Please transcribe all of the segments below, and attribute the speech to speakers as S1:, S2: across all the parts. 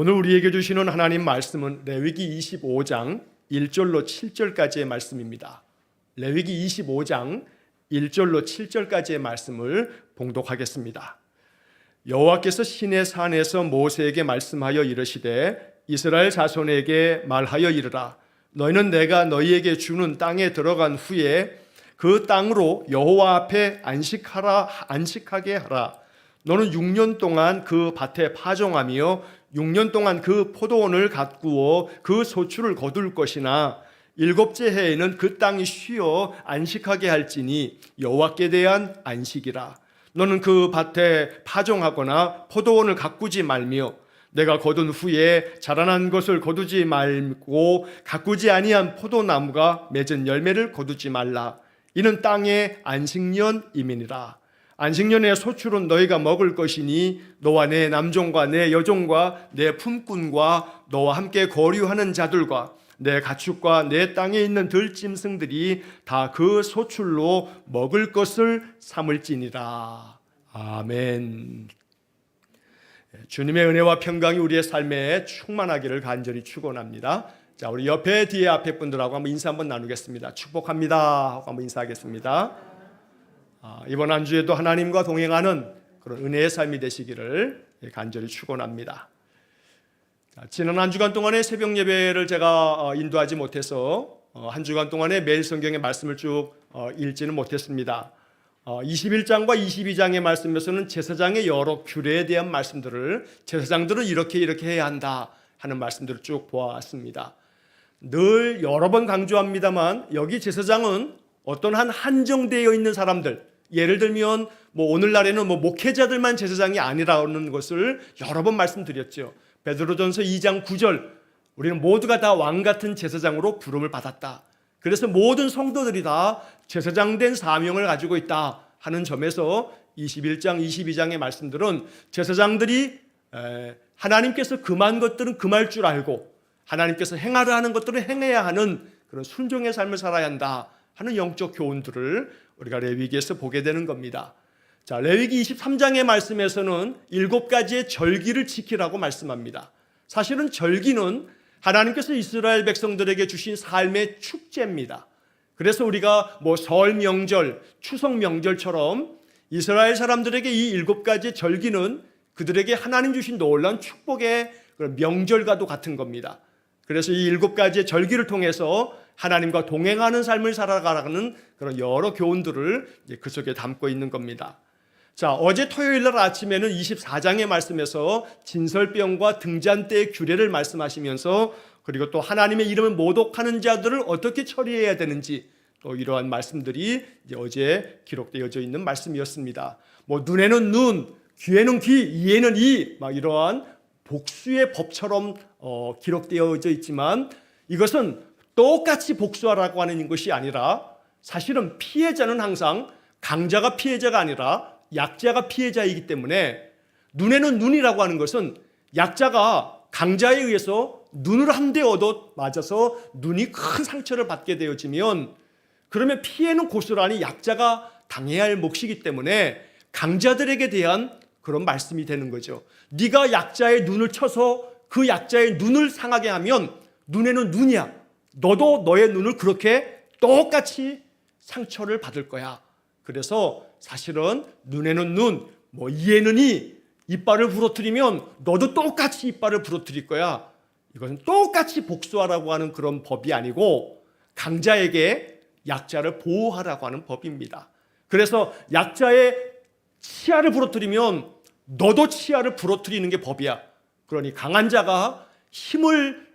S1: 오늘 우리에게 주시는 하나님 말씀은 레위기 25장 1절로 7절까지의 말씀입니다. 레위기 25장 1절로 7절까지의 말씀을 봉독하겠습니다. 여호와께서 시내 산에서 모세에게 말씀하여 이르시되 이스라엘 자손에게 말하여 이르라. 너희는 내가 너희에게 주는 땅에 들어간 후에 그 땅으로 여호와 앞에 안식하게 하라. 너는 6년 동안 그 밭에 파종하며 6년 동안 그 포도원을 가꾸어 그 소출을 거둘 것이나 7째 해에는 그 땅이 쉬어 안식하게 할지니 여호와께 대한 안식이라. 너는 그 밭에 파종하거나 포도원을 가꾸지 말며 내가 거둔 후에 자라난 것을 거두지 말고 가꾸지 아니한 포도나무가 맺은 열매를 거두지 말라. 이는 땅의 안식년임이니라. 안식년의 소출은 너희가 먹을 것이니 너와 내 남종과 내 여종과 내 품꾼과 너와 함께 거류하는 자들과 내 가축과 내 땅에 있는 들짐승들이 다 그 소출로 먹을 것을 삼을지니라. 아멘. 주님의 은혜와 평강이 우리의 삶에 충만하기를 간절히 축원합니다. 자, 우리 옆에 뒤에 앞에 분들하고 한번 인사 한번 나누겠습니다. 축복합니다 하고 한번 인사하겠습니다. 이번 한 주에도 하나님과 동행하는 그런 은혜의 삶이 되시기를 간절히 축원합니다. 지난 한 주간 동안에 새벽 예배를 제가 인도하지 못해서 한 주간 동안에 매일 성경의 말씀을 쭉 읽지는 못했습니다. 21장과 22장의 말씀에서는 제사장의 여러 규례에 대한 말씀들을 제사장들은 이렇게 해야 한다 하는 말씀들을 쭉 보았습니다. 늘 여러 번 강조합니다만 여기 제사장은 어떤 한정되어 있는 사람들, 예를 들면 오늘날에는 목회자들만 제사장이 아니라는 것을 여러 번 말씀드렸죠. 베드로전서 2장 9절, 우리는 모두가 다 왕같은 제사장으로 부름을 받았다. 그래서 모든 성도들이 다 제사장된 사명을 가지고 있다 하는 점에서 21장, 22장의 말씀들은 제사장들이 하나님께서 금한 것들은 금할 줄 알고 하나님께서 행하라 하는 것들은 행해야 하는 그런 순종의 삶을 살아야 한다 하는 영적 교훈들을 우리가 레위기에서 보게 되는 겁니다. 자, 레위기 23장의 말씀에서는 7가지의 절기를 지키라고 말씀합니다. 사실은 절기는 하나님께서 이스라엘 백성들에게 주신 삶의 축제입니다. 그래서 우리가 설 명절, 추석 명절처럼 이스라엘 사람들에게 이 7가지 절기는 그들에게 하나님 주신 놀라운 축복의 명절과도 같은 겁니다. 그래서 이 7가지의 절기를 통해서 하나님과 동행하는 삶을 살아가라는 그런 여러 교훈들을 그 속에 담고 있는 겁니다. 자, 어제 토요일 날 아침에는 24장의 말씀에서 진설병과 등잔대의 규례를 말씀하시면서 그리고 또 하나님의 이름을 모독하는 자들을 어떻게 처리해야 되는지 또 이러한 말씀들이 어제 기록되어져 있는 말씀이었습니다. 눈에는 눈, 귀에는 귀, 이에는 이, 이러한 복수의 법처럼 기록되어져 있지만 이것은 똑같이 복수하라고 하는 것이 아니라 사실은 피해자는 항상 강자가 피해자가 아니라 약자가 피해자이기 때문에 눈에는 눈이라고 하는 것은 약자가 강자에 의해서 눈을 한 대 얻어 맞아서 눈이 큰 상처를 받게 되어지면 그러면 피해는 고스란히 약자가 당해야 할 몫이기 때문에 강자들에게 대한 그런 말씀이 되는 거죠. 네가 약자의 눈을 쳐서 그 약자의 눈을 상하게 하면 눈에는 눈이야. 너도 너의 눈을 그렇게 똑같이 상처를 받을 거야. 그래서 사실은 눈에는 눈, 이에는 이, 이빨을 부러뜨리면 너도 똑같이 이빨을 부러뜨릴 거야. 이것은 똑같이 복수하라고 하는 그런 법이 아니고 강자에게 약자를 보호하라고 하는 법입니다. 그래서 약자의 치아를 부러뜨리면 너도 치아를 부러뜨리는 게 법이야. 그러니 강한 자가 힘을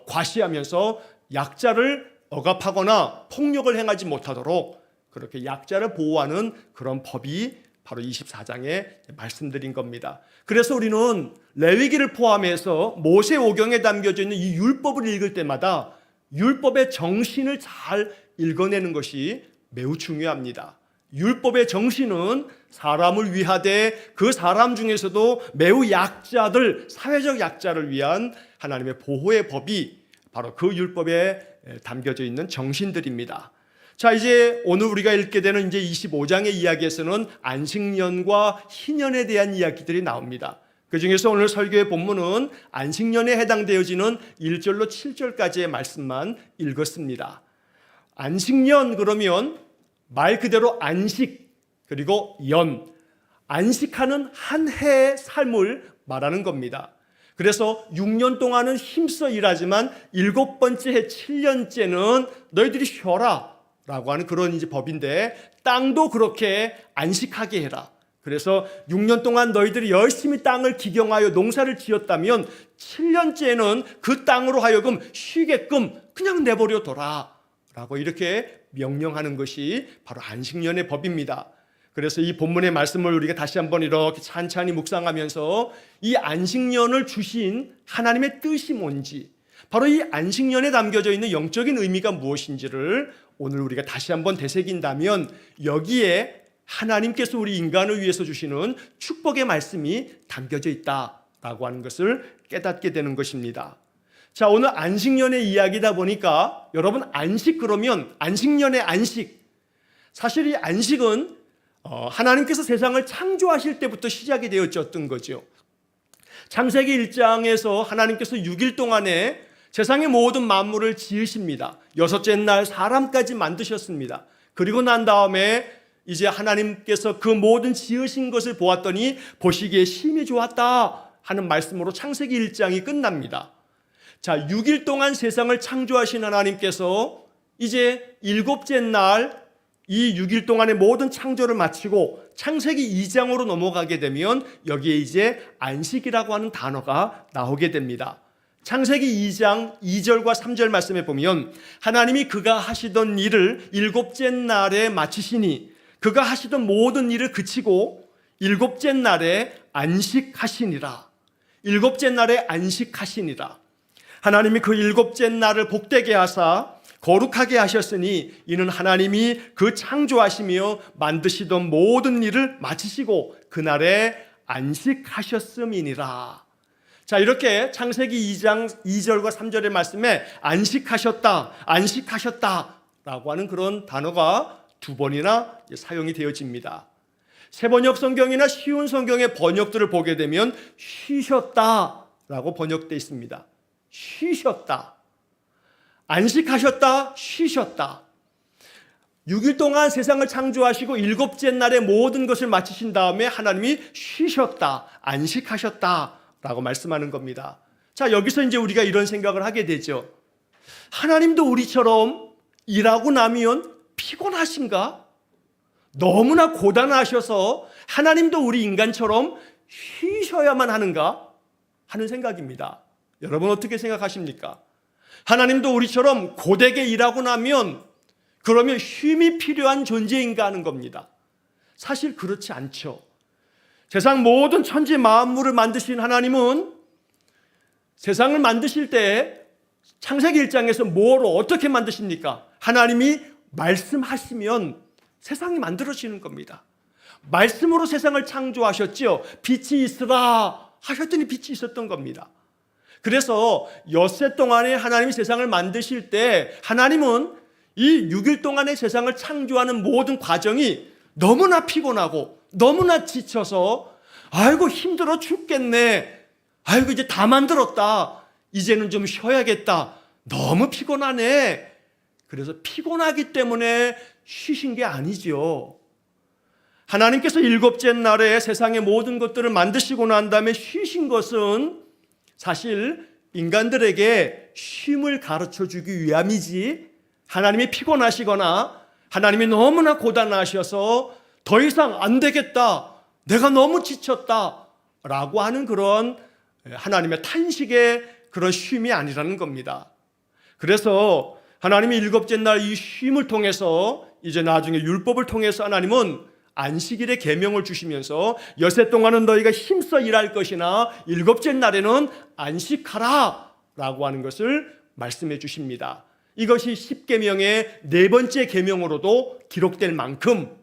S1: 과시하면서 약자를 억압하거나 폭력을 행하지 못하도록 그렇게 약자를 보호하는 그런 법이 바로 24장에 말씀드린 겁니다. 그래서 우리는 레위기를 포함해서 모세오경에 담겨져 있는 이 율법을 읽을 때마다 율법의 정신을 잘 읽어내는 것이 매우 중요합니다. 율법의 정신은 사람을 위하되 그 사람 중에서도 매우 약자들, 사회적 약자를 위한 하나님의 보호의 법이 바로 그 율법에 담겨져 있는 정신들입니다. 자, 이제 오늘 우리가 읽게 되는 이제 25장의 이야기에서는 안식년과 희년에 대한 이야기들이 나옵니다. 그중에서 오늘 설교의 본문은 안식년에 해당되어지는 1절로 7절까지의 말씀만 읽었습니다. 안식년 그러면 말 그대로 안식 그리고 안식하는 한 해의 삶을 말하는 겁니다. 그래서 6년 동안은 힘써 일하지만 7번째 해 7년째는 너희들이 쉬어라 라고 하는 그런 이제 법인데, 땅도 그렇게 안식하게 해라. 그래서 6년 동안 너희들이 열심히 땅을 기경하여 농사를 지었다면 7년째는 그 땅으로 하여금 쉬게끔 그냥 내버려 둬라 라고 이렇게 명령하는 것이 바로 안식년의 법입니다. 그래서 이 본문의 말씀을 우리가 다시 한번 이렇게 찬찬히 묵상하면서 이 안식년을 주신 하나님의 뜻이 뭔지, 바로 이 안식년에 담겨져 있는 영적인 의미가 무엇인지를 오늘 우리가 다시 한번 되새긴다면 여기에 하나님께서 우리 인간을 위해서 주시는 축복의 말씀이 담겨져 있다라고 하는 것을 깨닫게 되는 것입니다. 자, 오늘 안식년의 이야기다 보니까 여러분, 안식 그러면 안식년의 안식, 사실 이 안식은 하나님께서 세상을 창조하실 때부터 시작이 되어졌던 거죠. 창세기 1장에서 하나님께서 6일 동안에 세상의 모든 만물을 지으십니다. 6째 날 사람까지 만드셨습니다. 그리고 난 다음에 이제 하나님께서 그 모든 지으신 것을 보았더니 보시기에 심히 좋았다 하는 말씀으로 창세기 1장이 끝납니다. 자, 6일 동안 세상을 창조하신 하나님께서 이제 7째 날 이 6일 동안의 모든 창조를 마치고 창세기 2장으로 넘어가게 되면 여기에 이제 안식이라고 하는 단어가 나오게 됩니다. 창세기 2장 2절과 3절 말씀에 보면 하나님이 그가 하시던 일을 7째 날에 마치시니 그가 하시던 모든 일을 그치고 7째 날에 안식하시니라. 7째 날에 안식하시니라. 하나님이 그 7째 날을 복되게 하사 거룩하게 하셨으니 이는 하나님이 그 창조하시며 만드시던 모든 일을 마치시고 그날에 안식하셨음이니라. 자, 이렇게 창세기 2장 2절과 3절의 말씀에 안식하셨다 라고 하는 그런 단어가 2번이나 사용이 되어집니다. 세번역 성경이나 쉬운 성경의 번역들을 보게 되면 쉬셨다라고 번역되어 있습니다. 쉬셨다, 안식하셨다, 쉬셨다. 6일 동안 세상을 창조하시고 7째 날에 모든 것을 마치신 다음에 하나님이 쉬셨다, 안식하셨다 라고 말씀하는 겁니다. 자, 여기서 이제 우리가 이런 생각을 하게 되죠. 하나님도 우리처럼 일하고 나면 피곤하신가? 너무나 고단하셔서 하나님도 우리 인간처럼 쉬셔야만 하는가? 하는 생각입니다. 여러분 어떻게 생각하십니까? 하나님도 우리처럼 고되게 일하고 나면 그러면 쉼이 필요한 존재인가 하는 겁니다. 사실 그렇지 않죠. 세상 모든 천지 만물을 만드신 하나님은 세상을 만드실 때 창세기 1장에서 뭐로 어떻게 만드십니까? 하나님이 말씀하시면 세상이 만들어지는 겁니다. 말씀으로 세상을 창조하셨죠. 빛이 있으라 하셨더니 빛이 있었던 겁니다. 그래서 엿새 동안에 하나님이 세상을 만드실 때 하나님은 이 6일 동안의 세상을 창조하는 모든 과정이 너무나 피곤하고 너무나 지쳐서 아이고 힘들어 죽겠네, 아이고 이제 다 만들었다, 이제는 좀 쉬어야겠다, 너무 피곤하네. 그래서 피곤하기 때문에 쉬신 게 아니죠. 하나님께서 7째 날에 세상의 모든 것들을 만드시고 난 다음에 쉬신 것은 사실 인간들에게 쉼을 가르쳐주기 위함이지, 하나님이 피곤하시거나 하나님이 너무나 고단하셔서 더 이상 안 되겠다, 내가 너무 지쳤다 라고 하는 그런 하나님의 탄식의 그런 쉼이 아니라는 겁니다. 그래서 하나님이 7째 날 이 쉼을 통해서 이제 나중에 율법을 통해서 하나님은 안식일의 계명을 주시면서 엿새 동안은 너희가 힘써 일할 것이나 7째 날에는 안식하라 라고 하는 것을 말씀해 주십니다. 이것이 10계명의 4번째 계명으로도 기록될 만큼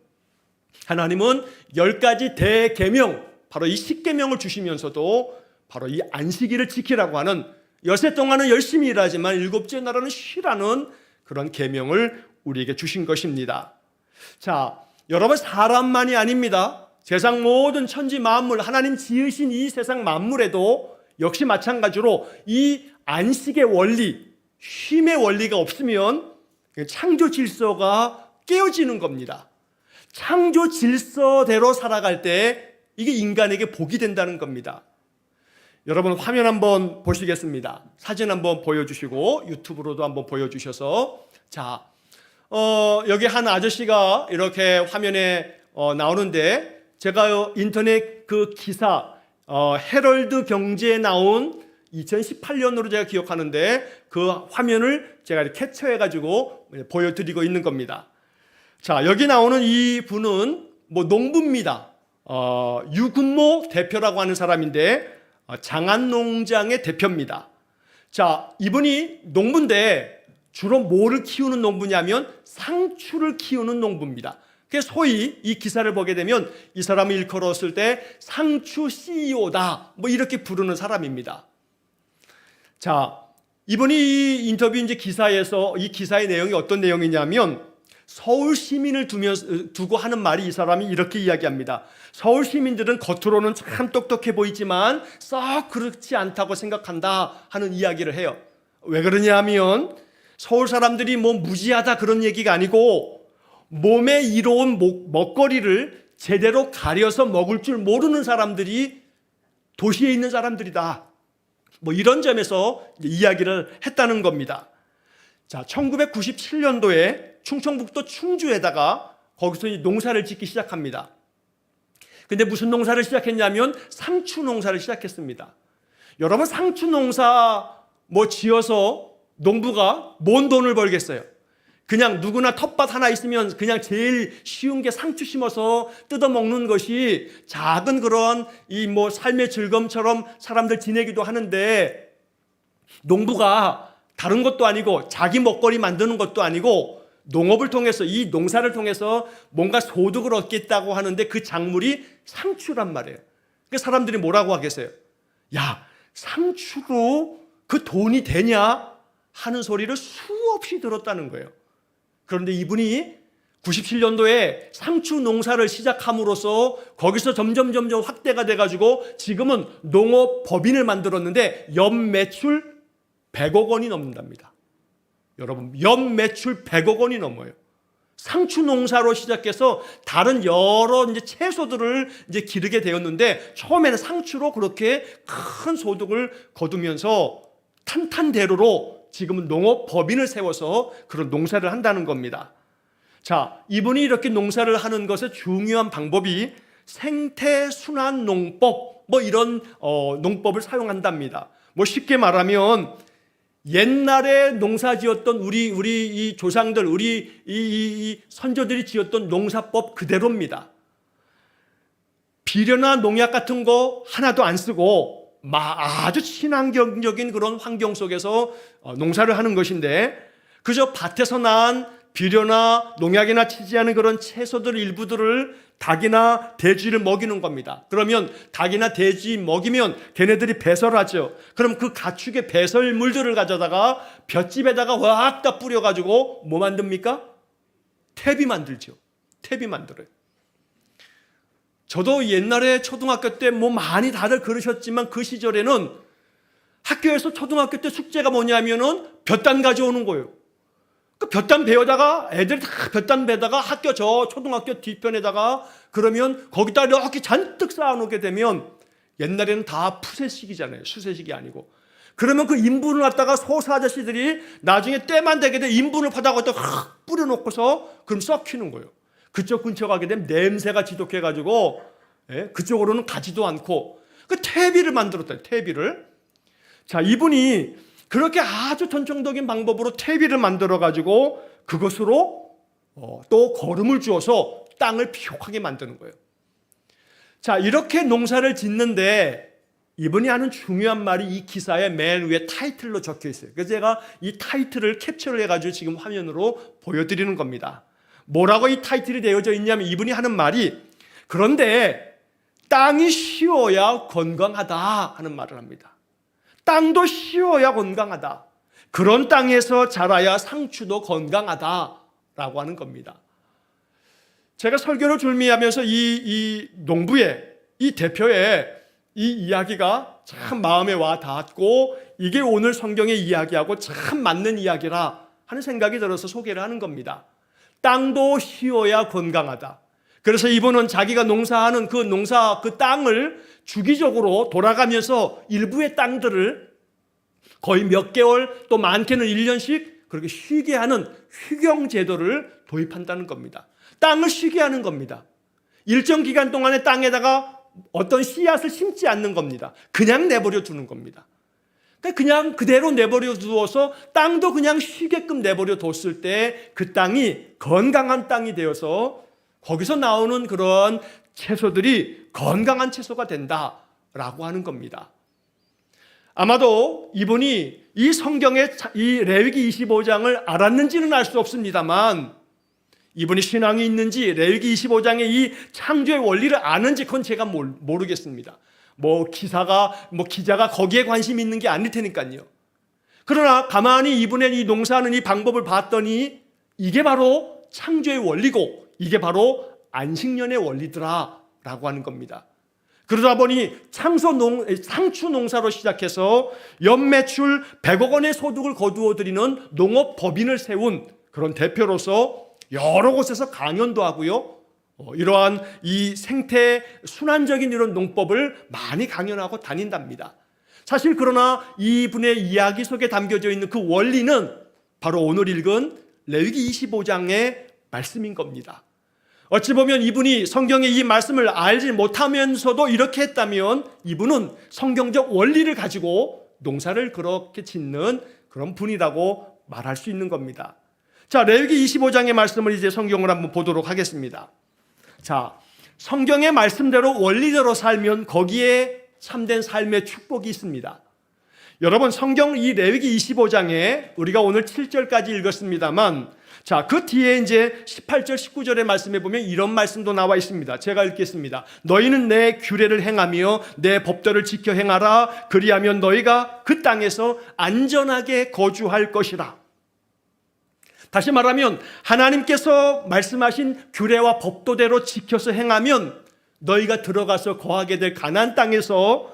S1: 하나님은 10가지 대계명, 바로 이 10계명을 주시면서도 바로 이 안식일을 지키라고 하는, 엿새 동안은 열심히 일하지만 7째 날에는 쉬라는 그런 계명을 우리에게 주신 것입니다. 자, 여러분 사람만이 아닙니다. 세상 모든 천지 만물, 하나님 지으신 이 세상 만물에도 역시 마찬가지로 이 안식의 원리, 쉼의 원리가 없으면 창조 질서가 깨어지는 겁니다. 창조 질서대로 살아갈 때 이게 인간에게 복이 된다는 겁니다. 여러분 화면 한번 보시겠습니다. 사진 한번 보여주시고 유튜브로도 한번 보여주셔서, 자, 여기 한 아저씨가 이렇게 화면에 나오는데, 제가 인터넷 그 기사 헤럴드 경제에 나온 2018년으로 제가 기억하는데 그 화면을 제가 이렇게 캡처해가지고 보여드리고 있는 겁니다. 자, 여기 나오는 이 분은 뭐 농부입니다. 유근모 대표라고 하는 사람인데 장안농장의 대표입니다. 자, 이분이 농부인데 주로 뭐를 키우는 농부냐면 상추를 키우는 농부입니다. 그래서 소위 이 기사를 보게 되면 이 사람을 일컬었을 때 상추 CEO다 뭐 이렇게 부르는 사람입니다. 자, 이분이 이 인터뷰 이제 기사에서 이 기사의 내용이 어떤 내용이냐면 서울 시민을 두고 하는 말이, 이 사람이 이렇게 이야기합니다. 서울 시민들은 겉으로는 참 똑똑해 보이지만 썩 그렇지 않다고 생각한다 하는 이야기를 해요. 왜 그러냐면 서울 사람들이 뭐 무지하다 그런 얘기가 아니고 몸에 이로운 먹거리를 제대로 가려서 먹을 줄 모르는 사람들이 도시에 있는 사람들이다. 뭐 이런 점에서 이야기를 했다는 겁니다. 자, 1997년도에 충청북도 충주에다가 거기서 농사를 짓기 시작합니다. 근데 무슨 농사를 시작했냐면 상추 농사를 시작했습니다. 여러분, 상추 농사 뭐 지어서 농부가 뭔 돈을 벌겠어요? 그냥 누구나 텃밭 하나 있으면 그냥 제일 쉬운 게 상추 심어서 뜯어 먹는 것이 작은 그런 이 뭐 삶의 즐거움처럼 사람들 지내기도 하는데, 농부가 다른 것도 아니고 자기 먹거리 만드는 것도 아니고 농업을 통해서, 이 농사를 통해서 뭔가 소득을 얻겠다고 하는데 그 작물이 상추란 말이에요. 그러니까 사람들이 뭐라고 하겠어요? 야, 상추로 그 돈이 되냐 하는 소리를 수없이 들었다는 거예요. 그런데 이분이 97년도에 상추 농사를 시작함으로써 거기서 점점 확대가 돼가지고 지금은 농업법인을 만들었는데 연매출 100억 원이 넘는답니다. 여러분, 연매출 100억 원이 넘어요. 상추 농사로 시작해서 다른 여러 이제 채소들을 이제 기르게 되었는데, 처음에는 상추로 그렇게 큰 소득을 거두면서 탄탄대로로 지금은 농업법인을 세워서 그런 농사를 한다는 겁니다. 자, 이분이 이렇게 농사를 하는 것의 중요한 방법이 생태순환농법, 뭐 이런 농법을 사용한답니다. 뭐 쉽게 말하면 옛날에 농사 지었던 우리 이 조상들, 우리 이 선조들이 지었던 농사법 그대로입니다. 비료나 농약 같은 거 하나도 안 쓰고 아주 친환경적인 그런 환경 속에서 농사를 하는 것인데, 그저 밭에서 난 비료나 농약이나 치지 않은 그런 채소들 일부들을 닭이나 돼지를 먹이는 겁니다. 그러면 닭이나 돼지 먹이면 걔네들이 배설하죠. 그럼 그 가축의 배설물들을 가져다가 볏짚에다가 확 다 뿌려가지고 뭐 만듭니까? 퇴비 만들죠. 퇴비 만들어요. 저도 옛날에 초등학교 때 뭐 많이 다들 그러셨지만 그 시절에는 학교에서 초등학교 때 숙제가 뭐냐면은 볕단 가져오는 거예요. 그 볕단 베어다가 애들이 다 볕단 베다가 학교 저 초등학교 뒤편에다가 그러면 거기다 이렇게 잔뜩 쌓아놓게 되면, 옛날에는 다 푸세식이잖아요. 수세식이 아니고. 그러면 그 인분을 갖다가 소사 아저씨들이 나중에 때만 되게 돼 인분을 파다가 확 뿌려놓고서 그럼 썩히는 거예요. 그쪽 근처 가게 되면 냄새가 지독해가지고 그쪽으로는 가지도 않고 그 퇴비를 만들었다. 퇴비를. 자, 이분이 그렇게 아주 전통적인 방법으로 퇴비를 만들어가지고 그것으로 또 거름을 주어서 땅을 비옥하게 만드는 거예요. 자, 이렇게 농사를 짓는데 이분이 하는 중요한 말이 이 기사의 맨 위에 타이틀로 적혀 있어요. 그래서 제가 이 타이틀을 캡처를 해가지고 지금 화면으로 보여드리는 겁니다. 뭐라고 이 타이틀이 되어져 있냐면, 이분이 하는 말이 그런데 땅이 쉬어야 건강하다 하는 말을 합니다. 땅도 쉬어야 건강하다. 그런 땅에서 자라야 상추도 건강하다라고 하는 겁니다. 제가 설교를 준비하면서 이 농부의 이 대표의 이 이야기가 참 마음에 와 닿았고 이게 오늘 성경의 이야기하고 참 맞는 이야기라 하는 생각이 들어서 소개를 하는 겁니다. 땅도 쉬어야 건강하다. 그래서 이분은 자기가 농사하는 그 땅을 주기적으로 돌아가면서 일부의 땅들을 거의 몇 개월 또 많게는 1년씩 그렇게 쉬게 하는 휴경 제도를 도입한다는 겁니다. 땅을 쉬게 하는 겁니다. 일정 기간 동안에 땅에다가 어떤 씨앗을 심지 않는 겁니다. 그냥 내버려 두는 겁니다. 그냥 그대로 내버려 두어서 땅도 그냥 쉬게끔 내버려 뒀을 때 그 땅이 건강한 땅이 되어서 거기서 나오는 그런 채소들이 건강한 채소가 된다라고 하는 겁니다. 아마도 이분이 이 성경의 이 레위기 25장을 알았는지는 알 수 없습니다만 이분이 신앙이 있는지 레위기 25장의 이 창조의 원리를 아는지 그건 제가 모르겠습니다. 기자가 거기에 관심이 있는 게 아닐 테니까요. 그러나 가만히 이분의 이 농사하는 이 방법을 봤더니 이게 바로 창조의 원리고 이게 바로 안식년의 원리더라라고 하는 겁니다. 그러다 보니 상추 농사로 시작해서 연매출 100억 원의 소득을 거두어들이는 농업법인을 세운 그런 대표로서 여러 곳에서 강연도 하고요. 이러한 이 생태 순환적인 이런 농법을 많이 강연하고 다닌답니다. 사실 그러나 이분의 이야기 속에 담겨져 있는 그 원리는 바로 오늘 읽은 레위기 25장의 말씀인 겁니다. 어찌 보면 이분이 성경의 이 말씀을 알지 못하면서도 이렇게 했다면 이분은 성경적 원리를 가지고 농사를 그렇게 짓는 그런 분이라고 말할 수 있는 겁니다. 자, 레위기 25장의 말씀을 이제 성경을 한번 보도록 하겠습니다. 자, 성경의 말씀대로 원리대로 살면 거기에 참된 삶의 축복이 있습니다. 여러분, 성경 이 레위기 25장에 우리가 오늘 7절까지 읽었습니다만 자, 그 뒤에 이제 18절, 19절의 말씀에 보면 이런 말씀도 나와 있습니다. 제가 읽겠습니다. 너희는 내 규례를 행하며 내 법도를 지켜 행하라. 그리하면 너희가 그 땅에서 안전하게 거주할 것이라. 다시 말하면 하나님께서 말씀하신 규례와 법도대로 지켜서 행하면 너희가 들어가서 거하게 될 가나안 땅에서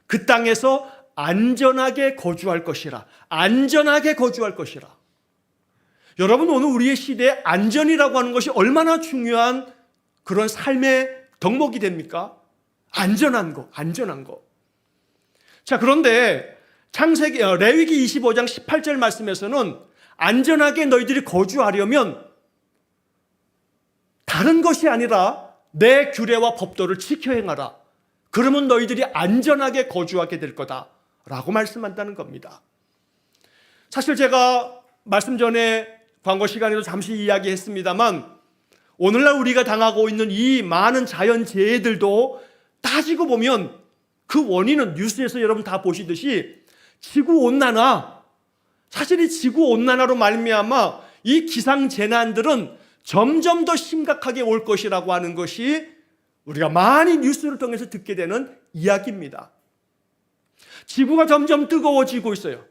S1: 그 땅에서 안전하게 거주할 것이라. 안전하게 거주할 것이라. 여러분, 오늘 우리의 시대에 안전이라고 하는 것이 얼마나 중요한 그런 삶의 덕목이 됩니까? 안전한 거. 자, 그런데 레위기 25장 18절 말씀에서는 안전하게 너희들이 거주하려면 다른 것이 아니라 내 규례와 법도를 지켜 행하라. 그러면 너희들이 안전하게 거주하게 될 거다라고 말씀한다는 겁니다. 사실 제가 말씀 전에 광고 시간에도 잠시 이야기했습니다만 오늘날 우리가 당하고 있는 이 많은 자연재해들도 따지고 보면 그 원인은 뉴스에서 여러분 다 보시듯이 지구온난화, 사실 이 지구온난화로 말미암아 이 기상재난들은 점점 더 심각하게 올 것이라고 하는 것이 우리가 많이 뉴스를 통해서 듣게 되는 이야기입니다. 지구가 점점 뜨거워지고 있어요.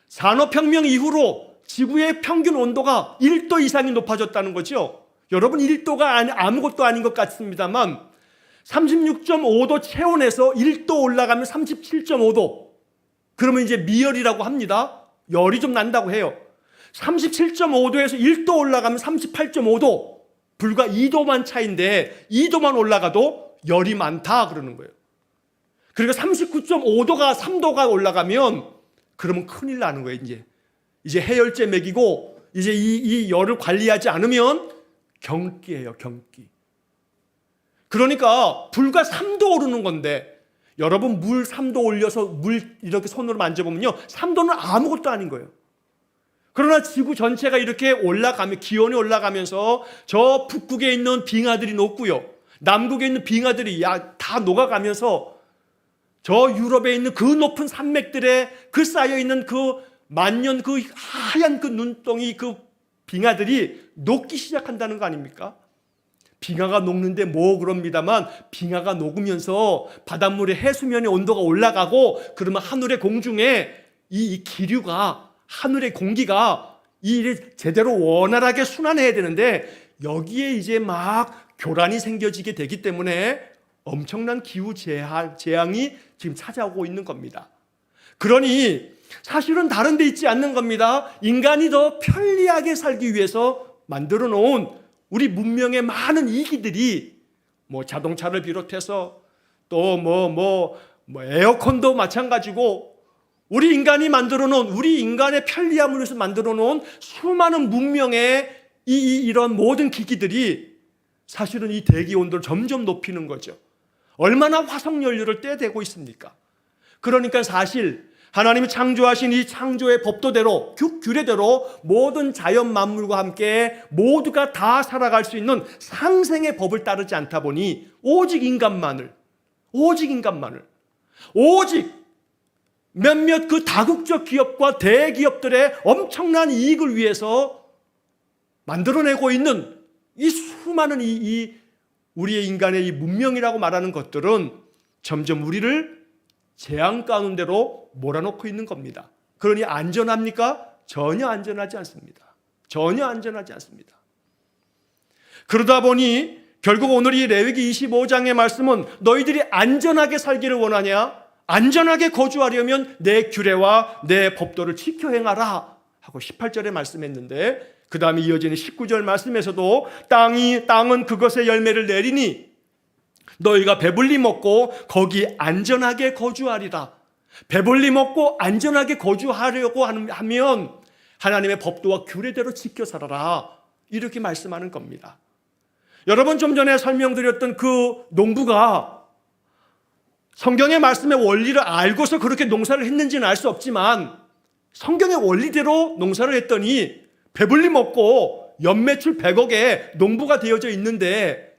S1: 산업혁명 이후로 지구의 평균 온도가 1도 이상이 높아졌다는 거죠. 여러분, 1도가 아무것도 아닌 것 같습니다만 36.5도 체온에서 1도 올라가면 37.5도, 그러면 이제 미열이라고 합니다. 열이 좀 난다고 해요. 37.5도에서 1도 올라가면 38.5도, 불과 2도만 차이인데 2도만 올라가도 열이 많다 그러는 거예요. 그리고 39.5도가 3도가 올라가면 그러면 큰일 나는 거예요. 이제 해열제 먹이고 이제 이 열을 관리하지 않으면 경기예요, 경기. 그러니까 불과 3도 오르는 건데 여러분, 물 3도 올려서 물 이렇게 손으로 만져보면요 3도는 아무것도 아닌 거예요. 그러나 지구 전체가 이렇게 올라가면, 기온이 올라가면서 저 북극에 있는 빙하들이 녹고요, 남극에 있는 빙하들이 다 녹아가면서 저 유럽에 있는 그 높은 산맥들에 그 쌓여있는 그 만년 그 하얀 그 눈덩이 그 빙하들이 녹기 시작한다는 거 아닙니까? 빙하가 녹는데 뭐 그럽니다만 빙하가 녹으면서 바닷물의 해수면의 온도가 올라가고 그러면 하늘의 공중에 이 기류가, 하늘의 공기가 이 제대로 원활하게 순환해야 되는데 여기에 이제 막 교란이 생겨지게 되기 때문에 엄청난 기후 재앙이 지금 찾아오고 있는 겁니다. 그러니 사실은 다른 데 있지 않는 겁니다. 인간이 더 편리하게 살기 위해서 만들어 놓은 우리 문명의 많은 이기들이 뭐 자동차를 비롯해서 또 에어컨도 마찬가지고 우리 인간이 만들어 놓은, 우리 인간의 편리함을 위해서 만들어 놓은 수많은 문명의 이런 모든 기기들이 사실은 이 대기 온도를 점점 높이는 거죠. 얼마나 화석연료를 떼대고 있습니까? 그러니까 사실 하나님이 창조하신 이 창조의 법도대로, 규례대로 모든 자연 만물과 함께 모두가 다 살아갈 수 있는 상생의 법을 따르지 않다 보니 오직 인간만을 오직 몇몇 그 다국적 기업과 대기업들의 엄청난 이익을 위해서 만들어내고 있는 이 수많은 우리의 인간의 이 문명이라고 말하는 것들은 점점 우리를 재앙 가운데로 몰아넣고 있는 겁니다. 그러니 안전합니까? 전혀 안전하지 않습니다. 전혀 안전하지 않습니다. 그러다 보니 결국 오늘 이 레위기 25장의 말씀은 너희들이 안전하게 살기를 원하냐? 안전하게 거주하려면 내 규례와 내 법도를 지켜 행하라 하고 18절에 말씀했는데, 그 다음에 이어지는 19절 말씀에서도 땅은 그것의 열매를 내리니 너희가 배불리 먹고 거기 안전하게 거주하리라. 배불리 먹고 안전하게 거주하려고 하면 하나님의 법도와 규례대로 지켜 살아라, 이렇게 말씀하는 겁니다. 여러분, 좀 전에 설명드렸던 그 농부가 성경의 말씀의 원리를 알고서 그렇게 농사를 했는지는 알 수 없지만 성경의 원리대로 농사를 했더니 배불리 먹고 연매출 100억에 농부가 되어져 있는데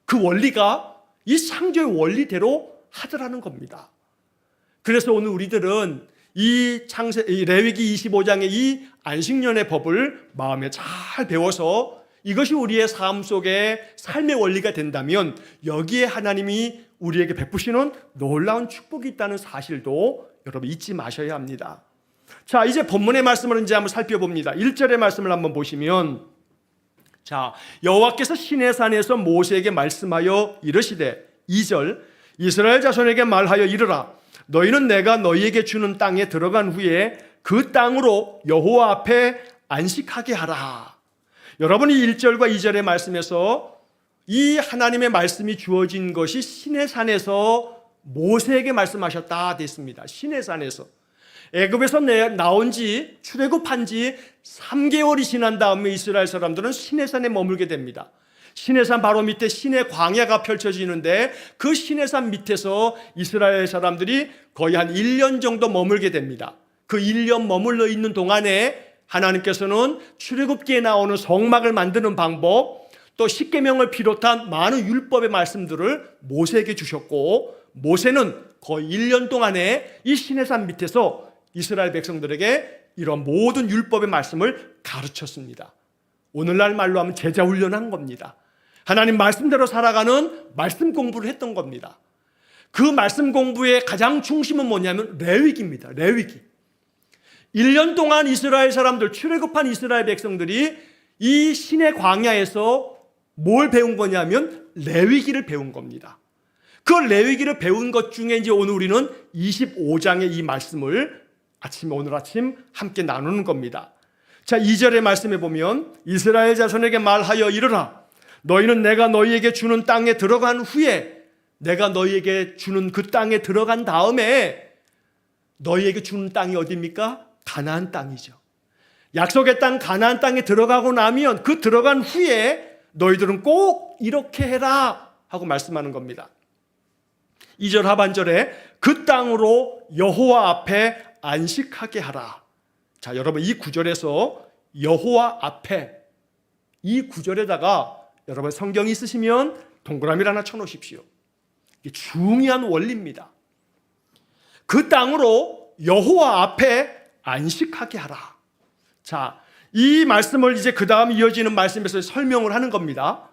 S1: 그 원리가 이 창조의 원리대로 하더라는 겁니다. 그래서 오늘 우리들은 이 레위기 25장의 이 안식년의 법을 마음에 잘 배워서 이것이 우리의 삶 속에 삶의 원리가 된다면 여기에 하나님이 우리에게 베푸시는 놀라운 축복이 있다는 사실도 여러분 잊지 마셔야 합니다. 자, 이제 본문의 말씀을 이제 한번 살펴봅니다. 1절의 말씀을 한번 보시면, 자, 여호와께서 시내산에서 모세에게 말씀하여 이르시되, 2절, 이스라엘 자손에게 말하여 이르라. 너희는 내가 너희에게 주는 땅에 들어간 후에 그 땅으로 여호와 앞에 안식하게 하라. 여러분이 1절과 2절의 말씀에서 이 하나님의 말씀이 주어진 것이 시내산에서 모세에게 말씀하셨다 됐습니다. 시내산에서. 애굽에서 나온 지, 출애굽한 지 3개월이 지난 다음에 이스라엘 사람들은 시내산에 머물게 됩니다. 시내산 바로 밑에 시내 광야가 펼쳐지는데 그 시내산 밑에서 이스라엘 사람들이 거의 한 1년 정도 머물게 됩니다. 그 1년 머물러 있는 동안에 하나님께서는 출애굽기에 나오는 성막을 만드는 방법, 또 십계명을 비롯한 많은 율법의 말씀들을 모세에게 주셨고, 모세는 거의 1년 동안에 이 시내산 밑에서 이스라엘 백성들에게 이런 모든 율법의 말씀을 가르쳤습니다. 오늘날 말로 하면 제자 훈련한 겁니다. 하나님 말씀대로 살아가는 말씀 공부를 했던 겁니다. 그 말씀 공부의 가장 중심은 뭐냐면 레위기입니다. 레위기. 1년 동안 이스라엘 사람들, 출애굽한 이스라엘 백성들이 이 시내 광야에서 뭘 배운 거냐면 레위기를 배운 겁니다. 그 레위기를 배운 것 중에 이제 오늘 우리는 25장의 이 말씀을 오늘 아침 함께 나누는 겁니다. 자, 2절의 말씀에 보면 이스라엘 자손에게 말하여 이르라. 너희는 내가 너희에게 주는 땅에 들어간 후에, 내가 너희에게 주는 그 땅에 들어간 다음에, 너희에게 주는 땅이 어디입니까? 가나안 땅이죠. 약속의 땅 가나안 땅에 들어가고 나면 그 들어간 후에 너희들은 꼭 이렇게 해라 하고 말씀하는 겁니다. 2절 하반절에 그 땅으로 여호와 앞에 안식하게 하라. 자, 여러분 이 구절에서 여호와 앞에, 이 구절에다가 여러분 성경이 있으시면 동그라미를 하나 쳐놓으십시오. 이게 중요한 원리입니다. 그 땅으로 여호와 앞에 안식하게 하라. 자, 이 말씀을 이제 그 다음 이어지는 말씀에서 설명을 하는 겁니다.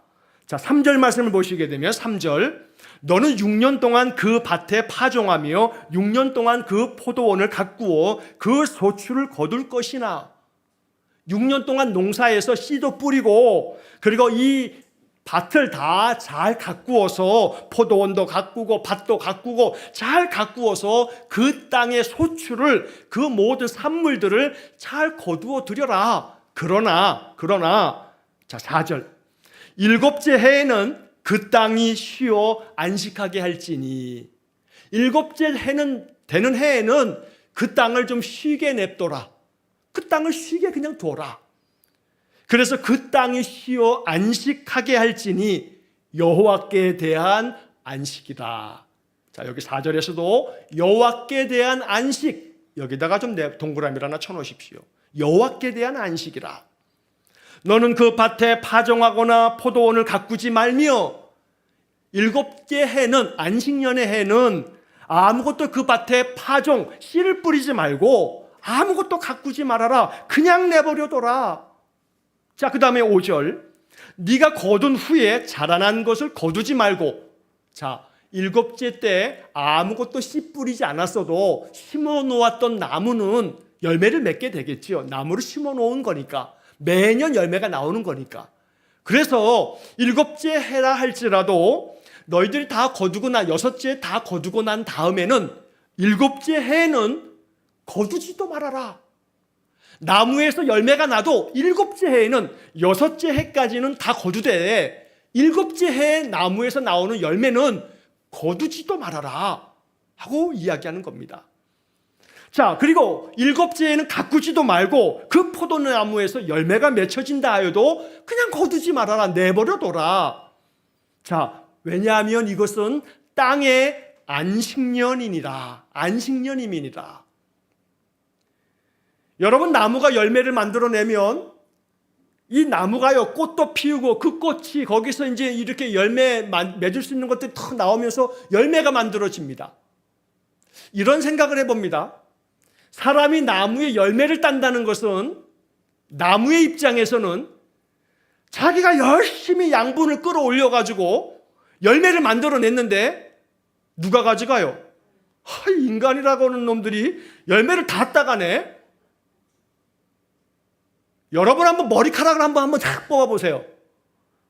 S1: 자, 3절 말씀을 보시게 되면 3절, 너는 6년 동안 그 밭에 파종하며 6년 동안 그 포도원을 가꾸어 그 소출을 거둘 것이나. 6년 동안 농사에서 씨도 뿌리고 그리고 이 밭을 다 잘 가꾸어서 포도원도 가꾸고 밭도 가꾸고 잘 가꾸어서 그 땅의 소출을 그 모든 산물들을 잘 거두어 들여라. 그러나 자 4절 일곱째 해에는 그 땅이 쉬어 안식하게 할지니 일곱째 해는 되는 해에는 그 땅을 좀 쉬게 냅둬라. 그 땅을 쉬게 그냥 둬라. 그래서 그 땅이 쉬어 안식하게 할지니 여호와께 대한 안식이다. 자 여기 4절에서도 여호와께 대한 안식 여기다가 좀 동그라미를 하나 쳐놓으십시오. 여호와께 대한 안식이라. 너는 그 밭에 파종하거나 포도원을 가꾸지 말며 일곱째 해는 안식년의 해는 아무것도 그 밭에 파종 씨를 뿌리지 말고 아무것도 가꾸지 말아라. 그냥 내버려둬라. 자, 그 다음에 5절 네가 거둔 후에 자라난 것을 거두지 말고 자, 일곱째 때 아무것도 씨 뿌리지 않았어도 심어 놓았던 나무는 열매를 맺게 되겠지요. 나무를 심어 놓은 거니까 매년 열매가 나오는 거니까. 그래서 일곱째 해라 할지라도 너희들이 다 거두고 여섯째 다 거두고 난 다음에는 일곱째 해는 거두지도 말아라. 나무에서 열매가 나도 일곱째 해에는 여섯째 해까지는 다 거두되 일곱째 해에 나무에서 나오는 열매는 거두지도 말아라 하고 이야기하는 겁니다. 자, 그리고 일곱째 해에는 가꾸지도 말고 그 포도나무에서 열매가 맺혀진다 하여도 그냥 거두지 말아라. 내버려둬라. 자, 왜냐하면 이것은 땅의 안식년이니라. 안식년임이니라. 여러분 나무가 열매를 만들어내면 이 나무가요 꽃도 피우고 그 꽃이 거기서 이제 이렇게 열매 맺을 수 있는 것들이 탁 나오면서 열매가 만들어집니다. 이런 생각을 해봅니다. 사람이 나무에 열매를 딴다는 것은 나무의 입장에서는 자기가 열심히 양분을 끌어올려가지고 열매를 만들어냈는데 누가 가져가요? 인간이라고 하는 놈들이 열매를 다 따가네. 여러분 한번 머리카락을 한번 탁 뽑아보세요.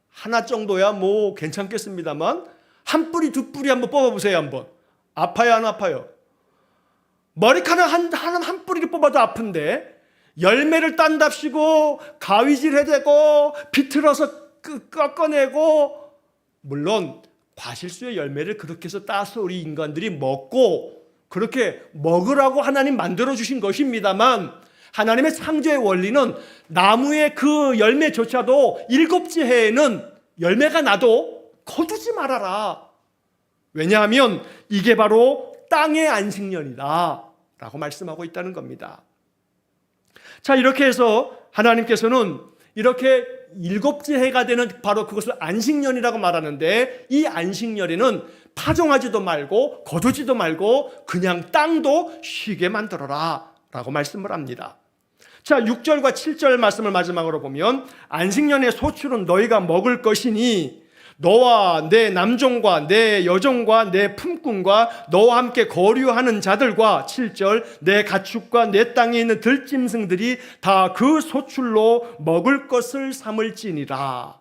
S1: 하나 정도야 뭐 괜찮겠습니다만 한 뿌리 두 뿌리 한번 뽑아보세요. 한번 아파요 안 아파요? 머리카락 한 뿌리를 뽑아도 아픈데 열매를 딴답시고 가위질해야 되고 비틀어서 꺾어내고 물론 과실수의 열매를 그렇게 해서 따서 우리 인간들이 먹고 그렇게 먹으라고 하나님 만들어주신 것입니다만 하나님의 창조의 원리는 나무의 그 열매조차도 일곱째 해에는 열매가 나도 거두지 말아라. 왜냐하면 이게 바로 땅의 안식년이다 라고 말씀하고 있다는 겁니다. 자, 이렇게 해서 하나님께서는 이렇게 일곱째 해가 되는 바로 그것을 안식년이라고 말하는데 이 안식년에는 파종하지도 말고 거두지도 말고 그냥 땅도 쉬게 만들어라 라고 말씀을 합니다. 자, 6절과 7절 말씀을 마지막으로 보면 안식년의 소출은 너희가 먹을 것이니 너와 내 남종과 내 여종과 내 품꾼과 너와 함께 거류하는 자들과 7절 내 가축과 내 땅에 있는 들짐승들이 다 그 소출로 먹을 것을 삼을지니라.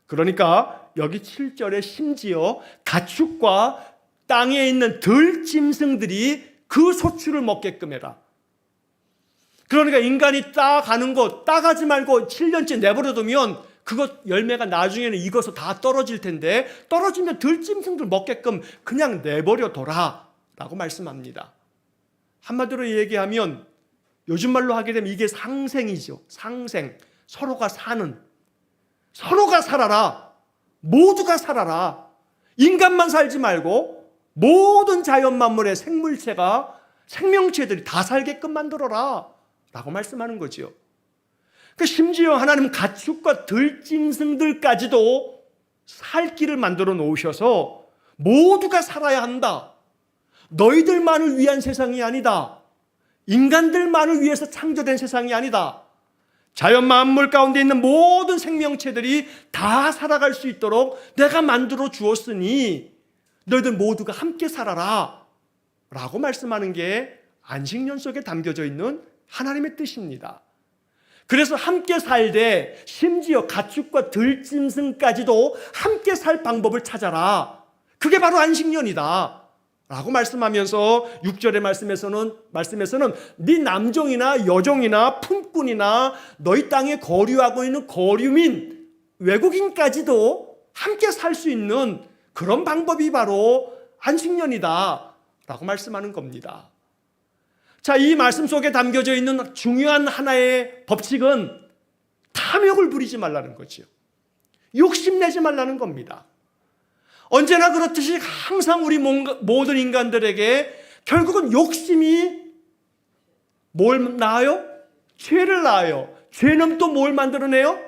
S1: 그러니까 여기 7절에 심지어 가축과 땅에 있는 들짐승들이 그 소출을 먹게끔 해라. 그러니까 인간이 따가는 거 따가지 말고 7년째 내버려두면 그것 열매가 나중에는 익어서 다 떨어질 텐데 떨어지면 들짐승들 먹게끔 그냥 내버려둬라 라고 말씀합니다. 한마디로 얘기하면 요즘 말로 하게 되면 이게 상생이죠. 상생. 서로가 사는. 서로가 살아라. 모두가 살아라. 인간만 살지 말고 모든 자연 만물의 생물체가 생명체들이 다 살게끔 만들어라 라고 말씀하는 거죠. 심지어 하나님은 가축과 들짐승들까지도 살 길을 만들어 놓으셔서 모두가 살아야 한다. 너희들만을 위한 세상이 아니다. 인간들만을 위해서 창조된 세상이 아니다. 자연 만물 가운데 있는 모든 생명체들이 다 살아갈 수 있도록 내가 만들어 주었으니 너희들 모두가 함께 살아라 라고 말씀하는 게 안식년 속에 담겨져 있는 하나님의 뜻입니다. 그래서 함께 살되 심지어 가축과 들짐승까지도 함께 살 방법을 찾아라. 그게 바로 안식년이다 라고 말씀하면서 6절의 말씀에서는 네 남종이나 여종이나 품꾼이나 너희 땅에 거류하고 있는 거류민 외국인까지도 함께 살 수 있는 그런 방법이 바로 안식년이다 라고 말씀하는 겁니다. 자, 이 말씀 속에 담겨져 있는 중요한 하나의 법칙은 탐욕을 부리지 말라는 거죠. 욕심내지 말라는 겁니다. 언제나 그렇듯이 항상 우리 모든 인간들에게 결국은 욕심이 뭘 낳아요? 죄를 낳아요. 죄는 또 뭘 만들어내요?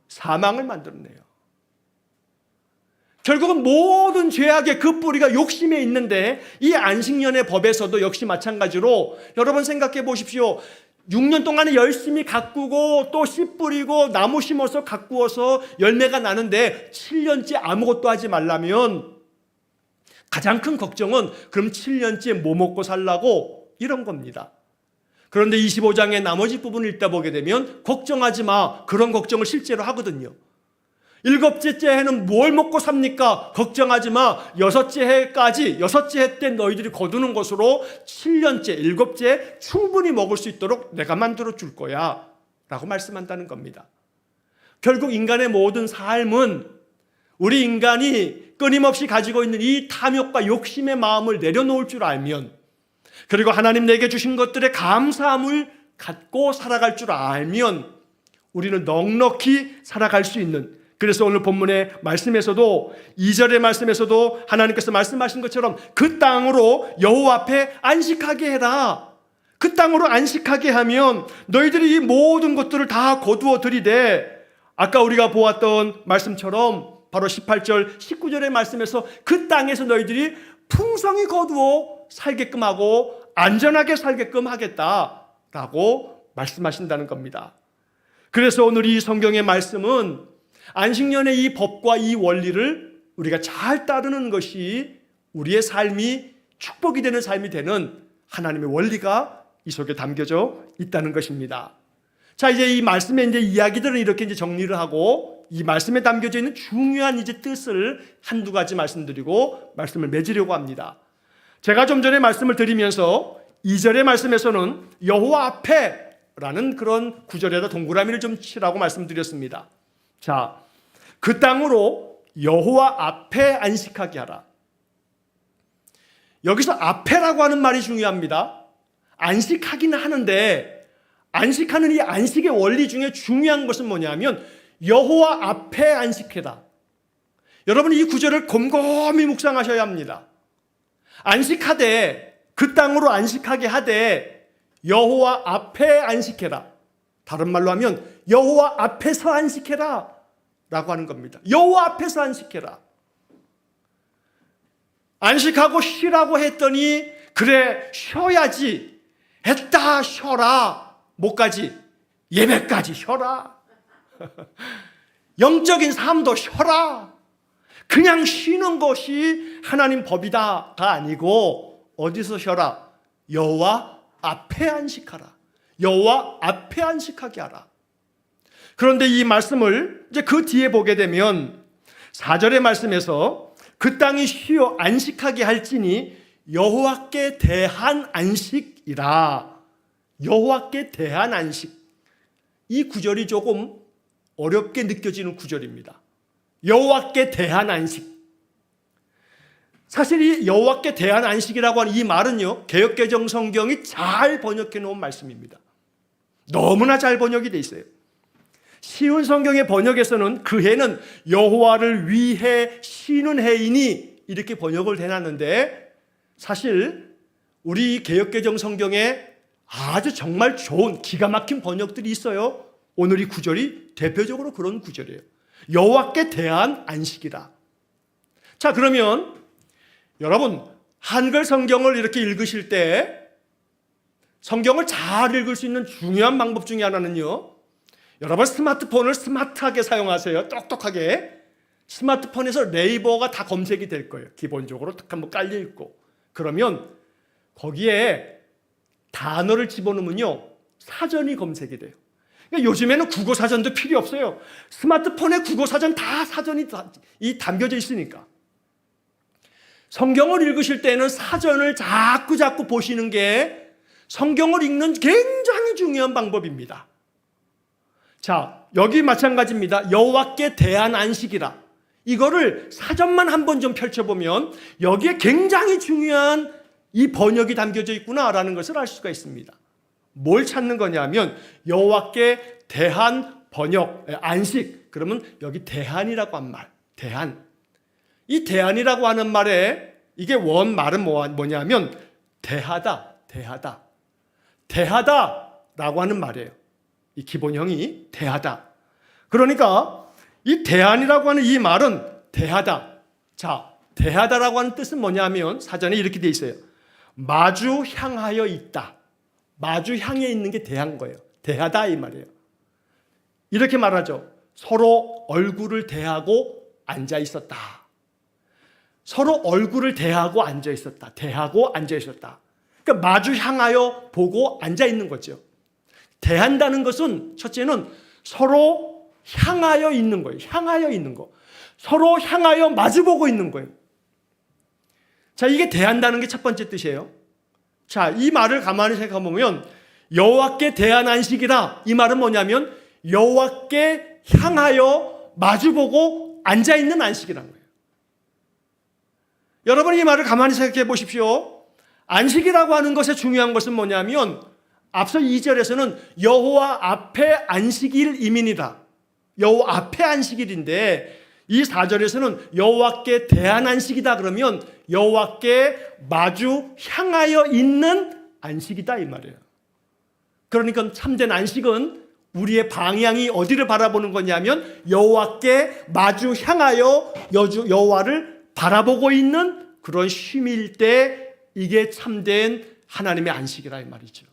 S1: 사망을 만들어내요. 결국은 모든 죄악의 그 뿌리가 욕심에 있는데 이 안식년의 법에서도 역시 마찬가지로 여러분 생각해 보십시오. 6년 동안에 열심히 가꾸고 또 씨 뿌리고 나무 심어서 가꾸어서 열매가 나는데 7년째 아무것도 하지 말라면 가장 큰 걱정은 그럼 7년째 뭐 먹고 살라고 이런 겁니다. 그런데 25장의 나머지 부분을 읽다 보게 되면 걱정하지 마, 그런 걱정을 실제로 하거든요. 7째 해는 뭘 먹고 삽니까? 걱정하지 마. 6째 해까지 6째 해 때 너희들이 거두는 것으로 7년째 7째 충분히 먹을 수 있도록 내가 만들어 줄 거야 라고 말씀한다는 겁니다. 결국 인간의 모든 삶은 우리 인간이 끊임없이 가지고 있는 이 탐욕과 욕심의 마음을 내려놓을 줄 알면, 그리고 하나님 내게 주신 것들의 감사함을 갖고 살아갈 줄 알면 우리는 넉넉히 살아갈 수 있는, 그래서 오늘 본문의 말씀에서도 2절의 말씀에서도 하나님께서 말씀하신 것처럼 그 땅으로 여호와 앞에 안식하게 해라. 그 땅으로 안식하게 하면 너희들이 이 모든 것들을 다 거두어 들이되, 아까 우리가 보았던 말씀처럼 바로 18절 19절의 말씀에서 그 땅에서 너희들이 풍성히 거두어 살게끔 하고 안전하게 살게끔 하겠다라고 말씀하신다는 겁니다. 그래서 오늘 이 성경의 말씀은 안식년의 이 법과 이 원리를 우리가 잘 따르는 것이 우리의 삶이 축복이 되는 삶이 되는 하나님의 원리가 이 속에 담겨져 있다는 것입니다. 자, 이제 이 말씀의 이제 이야기들은 이렇게 이제 정리를 하고 이 말씀에 담겨져 있는 중요한 이제 뜻을 한두 가지 말씀드리고 말씀을 맺으려고 합니다. 제가 좀 전에 말씀을 드리면서 2절의 말씀에서는 여호와 앞에 라는 그런 구절에다 동그라미를 좀 치라고 말씀드렸습니다. 자, 그 땅으로 여호와 앞에 안식하게 하라. 여기서 앞에라고 하는 말이 중요합니다. 안식하기는 하는데 안식하는 이 안식의 원리 중에 중요한 것은 뭐냐면 여호와 앞에 안식해라. 여러분 이 구절을 곰곰이 묵상하셔야 합니다. 안식하되, 그 땅으로 안식하게 하되 여호와 앞에 안식해라. 다른 말로 하면 여호와 앞에서 안식해라 라고 하는 겁니다. 여호와 앞에서 안식해라. 안식하고 쉬라고 했더니 그래 쉬어야지, 했다 쉬어라, 뭐까지? 예배까지 쉬어라, 영적인 삶도 쉬어라. 그냥 쉬는 것이 하나님 법이다가 아니고 어디서 쉬어라? 여호와 앞에 안식하라. 여호와 앞에 안식하게 하라. 그런데 이 말씀을 이제 그 뒤에 보게 되면 4절의 말씀에서 그 땅이 쉬어 안식하게 할지니 여호와께 대한 안식이라. 여호와께 대한 안식. 이 구절이 조금 어렵게 느껴지는 구절입니다. 여호와께 대한 안식. 사실 이 여호와께 대한 안식이라고 하는 이 말은요, 개역개정 성경이 잘 번역해 놓은 말씀입니다. 너무나 잘 번역이 돼 있어요. 쉬운 성경의 번역에서는 그 해는 여호와를 위해 쉬는 해이니 이렇게 번역을 해놨는데, 사실 우리 개역개정 성경에 아주 정말 좋은 기가 막힌 번역들이 있어요. 오늘 이 구절이 대표적으로 그런 구절이에요. 여호와께 대한 안식이라. 자, 그러면 여러분 한글 성경을 이렇게 읽으실 때 성경을 잘 읽을 수 있는 중요한 방법 중에 하나는요, 여러분 스마트폰을 스마트하게 사용하세요. 똑똑하게. 스마트폰에서 네이버가 다 검색이 될 거예요. 기본적으로 딱 한번 깔려 있고. 그러면 거기에 단어를 집어넣으면요 사전이 검색이 돼요. 그러니까 요즘에는 국어사전도 필요 없어요. 스마트폰에 국어사전 다 사전이 담겨져 있으니까. 성경을 읽으실 때는 사전을 자꾸 보시는 게 성경을 읽는 굉장히 중요한 방법입니다. 자, 여기 마찬가지입니다. 여호와께 대한 안식이라. 이거를 사전만 한번 좀 펼쳐보면 여기에 굉장히 중요한 이 번역이 담겨져 있구나라는 것을 알 수가 있습니다. 뭘 찾는 거냐면 여호와께 대한 번역, 안식. 그러면 여기 대한이라고 한 말, 대한. 이 대한이라고 하는 말에 이게 원 말은 뭐냐면 대하다, 대하다. 대하다라고 하는 말이에요. 이 기본형이 대하다. 그러니까 이 대한이라고 하는 이 말은 대하다. 자, 대하다라고 하는 뜻은 뭐냐면 사전에 이렇게 돼 있어요. 마주 향하여 있다. 마주 향해 있는 게 대한 거예요. 대하다 이 말이에요. 이렇게 말하죠. 서로 얼굴을 대하고 앉아 있었다. 서로 얼굴을 대하고 앉아 있었다. 대하고 앉아 있었다. 그러니까 마주 향하여 보고 앉아 있는 거죠. 대한다는 것은 첫째는 서로 향하여 있는 거예요. 향하여 있는 거. 서로 향하여 마주보고 있는 거예요. 자, 이게 대한다는 게 첫 번째 뜻이에요. 자, 이 말을 가만히 생각해 보면 여호와께 대한 안식이라. 이 말은 뭐냐면 여호와께 향하여 마주보고 앉아 있는 안식이라는 거예요. 여러분 이 말을 가만히 생각해 보십시오. 안식이라고 하는 것의 중요한 것은 뭐냐면 앞서 2절에서는 여호와 앞에 안식일 이민이다. 여호와 앞에 안식일인데 이 4절에서는 여호와께 대한 안식이다 그러면 여호와께 마주 향하여 있는 안식이다 이 말이에요. 그러니까 참된 안식은 우리의 방향이 어디를 바라보는 거냐면 여호와께 마주 향하여 여호와를 바라보고 있는 그런 쉼일 때 이게 참된 하나님의 안식이라 이 말이죠.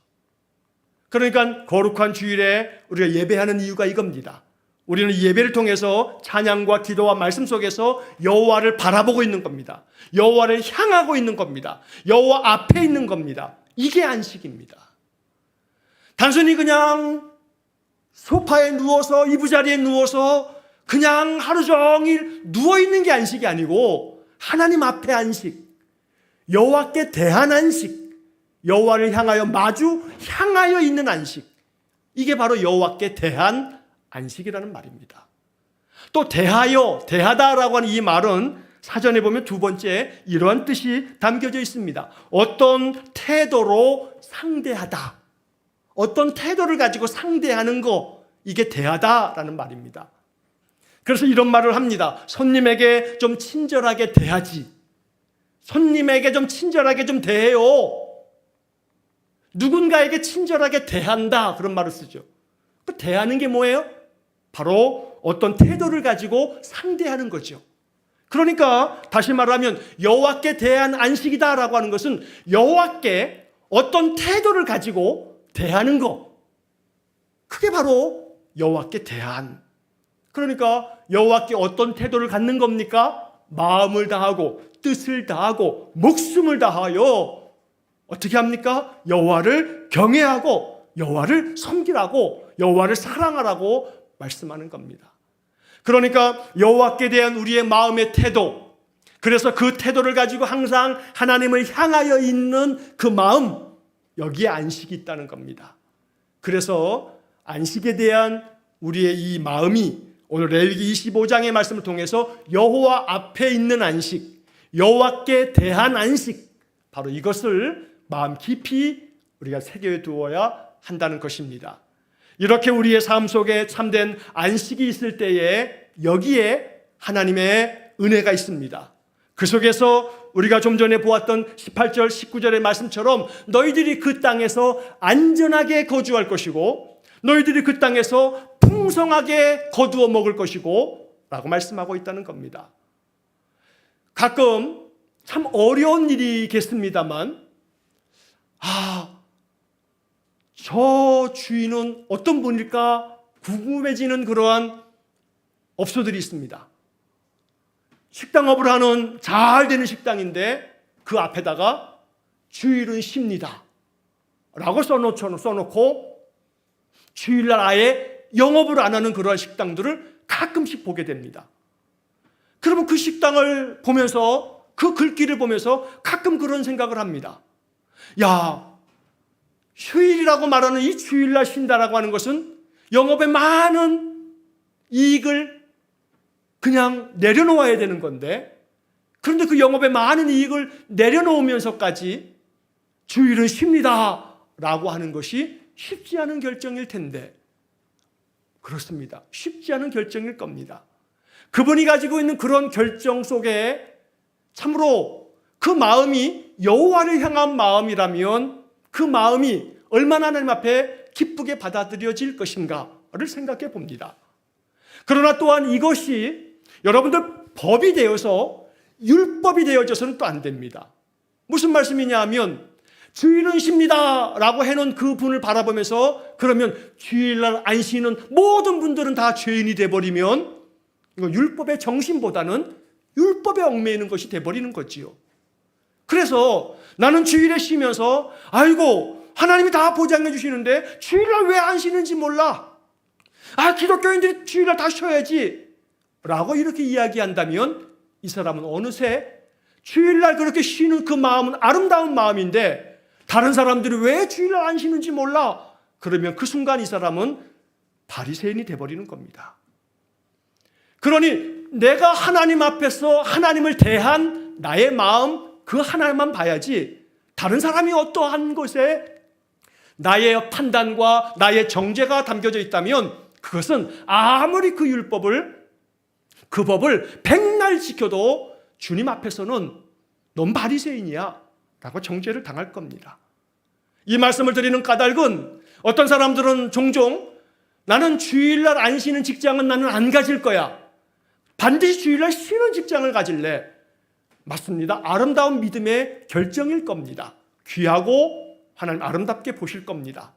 S1: 그러니까 거룩한 주일에 우리가 예배하는 이유가 이겁니다. 우리는 예배를 통해서 찬양과 기도와 말씀 속에서 여호와를 바라보고 있는 겁니다. 여호와를 향하고 있는 겁니다. 여호와 앞에 있는 겁니다. 이게 안식입니다. 단순히 그냥 소파에 누워서 이부자리에 누워서 그냥 하루 종일 누워있는 게 안식이 아니고 하나님 앞에 안식, 여호와께 대한 안식, 여호와를 향하여 마주 향하여 있는 안식, 이게 바로 여호와께 대한 안식이라는 말입니다. 또 대하여, 대하다라고 하는 이 말은 사전에 보면 두 번째 이러한 뜻이 담겨져 있습니다. 어떤 태도로 상대하다, 어떤 태도를 가지고 상대하는 거, 이게 대하다라는 말입니다. 그래서 이런 말을 합니다. 손님에게 좀 친절하게 대하지, 손님에게 좀 친절하게 좀 대해요. 누군가에게 친절하게 대한다, 그런 말을 쓰죠. 그 대하는 게 뭐예요? 바로 어떤 태도를 가지고 상대하는 거죠. 그러니까 다시 말하면 여호와께 대한 안식이다라고 하는 것은 여호와께 어떤 태도를 가지고 대하는 거, 그게 바로 여호와께 대한. 그러니까 여호와께 어떤 태도를 갖는 겁니까? 마음을 다하고 뜻을 다하고 목숨을 다하여 어떻게 합니까? 여호와를 경외하고 여호와를 섬기라고 여호와를 사랑하라고 말씀하는 겁니다. 그러니까 여호와께 대한 우리의 마음의 태도, 그래서 그 태도를 가지고 항상 하나님을 향하여 있는 그 마음, 여기에 안식이 있다는 겁니다. 그래서 안식에 대한 우리의 이 마음이 오늘 레위기 25장의 말씀을 통해서 여호와 앞에 있는 안식, 여호와께 대한 안식, 바로 이것을 마음 깊이 우리가 새겨 두어야 한다는 것입니다. 이렇게 우리의 삶 속에 참된 안식이 있을 때에 여기에 하나님의 은혜가 있습니다. 그 속에서 우리가 좀 전에 보았던 18절, 19절의 말씀처럼 너희들이 그 땅에서 안전하게 거주할 것이고 너희들이 그 땅에서 풍성하게 거두어 먹을 것이고 라고 말씀하고 있다는 겁니다. 가끔 참 어려운 일이겠습니다만 저 주인은 어떤 분일까 궁금해지는 그러한 업소들이 있습니다. 식당업을 하는 잘 되는 식당인데 그 앞에다가 주일은 쉽니다 라고 써놓고 주일날 아예 영업을 안 하는 그러한 식당들을 가끔씩 보게 됩니다. 그러면 그 식당을 보면서, 그 글귀를 보면서 가끔 그런 생각을 합니다. 야, 휴일이라고 말하는 이 주일날 쉰다라고 하는 것은 영업에 많은 이익을 그냥 내려놓아야 되는 건데, 그런데 그 영업에 많은 이익을 내려놓으면서까지 주일은 쉽니다 라고 하는 것이 쉽지 않은 결정일 텐데, 그렇습니다. 쉽지 않은 결정일 겁니다. 그분이 가지고 있는 그런 결정 속에 참으로 그 마음이 여호와를 향한 마음이라면 그 마음이 얼마나 하나님 앞에 기쁘게 받아들여질 것인가를 생각해 봅니다. 그러나 또한 이것이 여러분들 법이 되어서 율법이 되어져서는 또 안 됩니다. 무슨 말씀이냐 하면 주일은 쉽니다 라고 해놓은 그 분을 바라보면서 그러면 주일날 안 쉬는 모든 분들은 다 죄인이 돼버리면 이거 율법의 정신보다는 율법에 얽매이는 것이 돼버리는 거지요. 그래서 나는 주일에 쉬면서 아이고 하나님이 다 보장해 주시는데 주일날 왜 안 쉬는지 몰라. 기독교인들이 주일날 다 쉬어야지 라고 이렇게 이야기한다면 이 사람은 어느새 주일날 그렇게 쉬는 그 마음은 아름다운 마음인데 다른 사람들이 왜 주일날 안 쉬는지 몰라. 그러면 그 순간 이 사람은 바리새인이 돼버리는 겁니다. 그러니 내가 하나님 앞에서 하나님을 대한 나의 마음 그 하나만 봐야지 다른 사람이 어떠한 것에 나의 판단과 나의 정죄가 담겨져 있다면 그것은 아무리 그 율법을 그 법을 백날 지켜도 주님 앞에서는 넌 바리새인이야 라고 정죄를 당할 겁니다. 이 말씀을 드리는 까닭은 어떤 사람들은 종종 나는 주일날 안 쉬는 직장은 나는 안 가질 거야. 반드시 주일날 쉬는 직장을 가질래. 맞습니다. 아름다운 믿음의 결정일 겁니다. 귀하고 하나님 아름답게 보실 겁니다.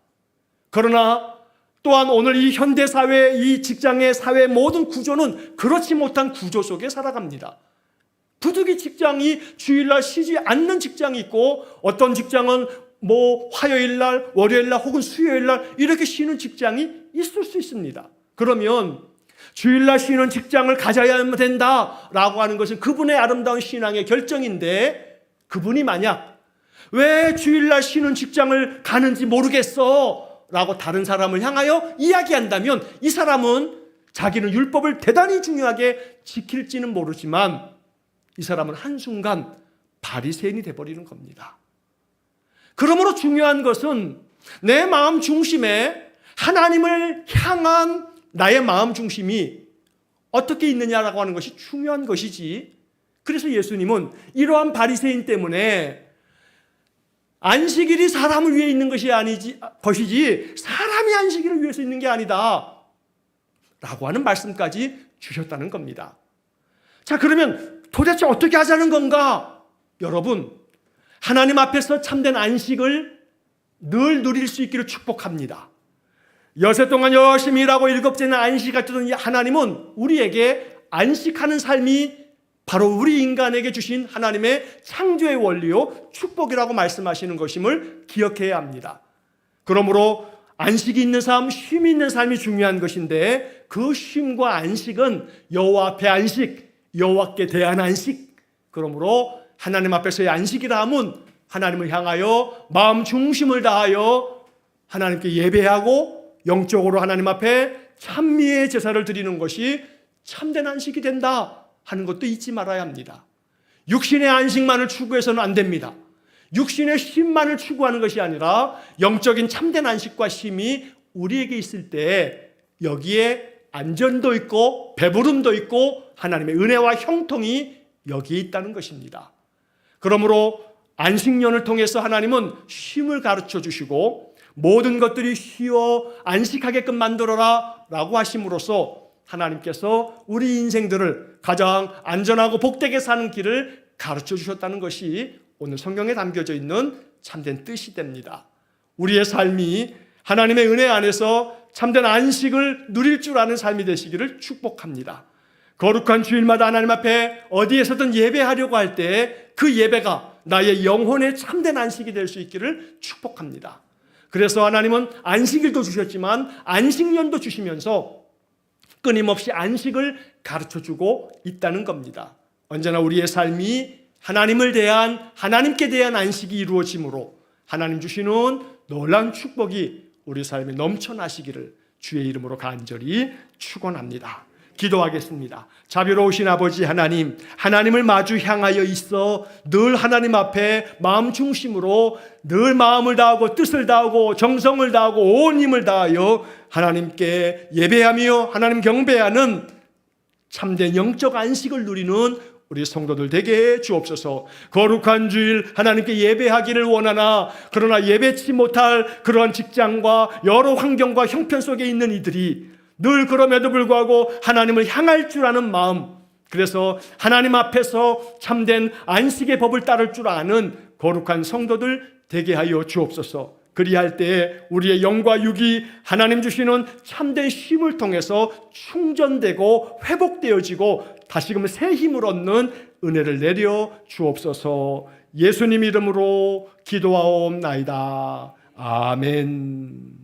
S1: 그러나 또한 오늘 이 현대사회, 이 직장의 사회 모든 구조는 그렇지 못한 구조 속에 살아갑니다. 부득이 직장이 주일날 쉬지 않는 직장이 있고 어떤 직장은 화요일날, 월요일날 혹은 수요일날 이렇게 쉬는 직장이 있을 수 있습니다. 그러면 주일날 쉬는 직장을 가져야 된다라고 하는 것은 그분의 아름다운 신앙의 결정인데 그분이 만약 왜 주일날 쉬는 직장을 가는지 모르겠어 라고 다른 사람을 향하여 이야기한다면 이 사람은 자기는 율법을 대단히 중요하게 지킬지는 모르지만 이 사람은 한순간 바리새인이 돼버리는 겁니다. 그러므로 중요한 것은 내 마음 중심에 하나님을 향한 나의 마음 중심이 어떻게 있느냐라고 하는 것이 중요한 것이지. 그래서 예수님은 이러한 바리새인 때문에 안식일이 사람을 위해 있는 것이지 사람이 안식일을 위해서 있는 게 아니다 라고 하는 말씀까지 주셨다는 겁니다. 자, 그러면 도대체 어떻게 하자는 건가? 여러분, 하나님 앞에서 참된 안식을 늘 누릴 수 있기를 축복합니다. 여세 동안 열심히 일하고 일곱째는 안식을 주던 하나님은 우리에게 안식하는 삶이 바로 우리 인간에게 주신 하나님의 창조의 원리요 축복이라고 말씀하시는 것임을 기억해야 합니다. 그러므로 안식이 있는 삶, 쉼이 있는 삶이 중요한 것인데 그 쉼과 안식은 여호와 앞의 안식, 여호와께 대한 안식. 그러므로 하나님 앞에서의 안식이라 함은 하나님을 향하여 마음 중심을 다하여 하나님께 예배하고 영적으로 하나님 앞에 찬미의 제사를 드리는 것이 참된 안식이 된다 하는 것도 잊지 말아야 합니다. 육신의 안식만을 추구해서는 안 됩니다. 육신의 쉼만을 추구하는 것이 아니라 영적인 참된 안식과 쉼이 우리에게 있을 때 여기에 안전도 있고 배부름도 있고 하나님의 은혜와 형통이 여기에 있다는 것입니다. 그러므로 안식년을 통해서 하나님은 쉼을 가르쳐 주시고 모든 것들이 쉬어 안식하게끔 만들어라 라고 하심으로써 하나님께서 우리 인생들을 가장 안전하고 복되게 사는 길을 가르쳐 주셨다는 것이 오늘 성경에 담겨져 있는 참된 뜻이 됩니다. 우리의 삶이 하나님의 은혜 안에서 참된 안식을 누릴 줄 아는 삶이 되시기를 축복합니다. 거룩한 주일마다 하나님 앞에 어디에서든 예배하려고 할 때 그 예배가 나의 영혼의 참된 안식이 될 수 있기를 축복합니다. 그래서 하나님은 안식일도 주셨지만 안식년도 주시면서 끊임없이 안식을 가르쳐주고 있다는 겁니다. 언제나 우리의 삶이 하나님께 대한 안식이 이루어지므로 하나님 주시는 놀라운 축복이 우리 삶에 넘쳐나시기를 주의 이름으로 간절히 축원합니다. 기도하겠습니다. 자비로우신 아버지 하나님, 하나님을 마주 향하여 있어 늘 하나님 앞에 마음 중심으로 늘 마음을 다하고 뜻을 다하고 정성을 다하고 온 힘을 다하여 하나님께 예배하며 하나님 경배하는 참된 영적 안식을 누리는 우리 성도들 되게 해 주옵소서. 거룩한 주일 하나님께 예배하기를 원하나 그러나 예배치 못할 그러한 직장과 여러 환경과 형편 속에 있는 이들이 늘 그럼에도 불구하고 하나님을 향할 줄 아는 마음, 그래서 하나님 앞에서 참된 안식의 법을 따를 줄 아는 거룩한 성도들 되게 하여 주옵소서. 그리할 때에 우리의 영과 육이 하나님 주시는 참된 쉼을 통해서 충전되고 회복되어지고 다시금 새 힘을 얻는 은혜를 내려 주옵소서. 예수님 이름으로 기도하옵나이다. 아멘.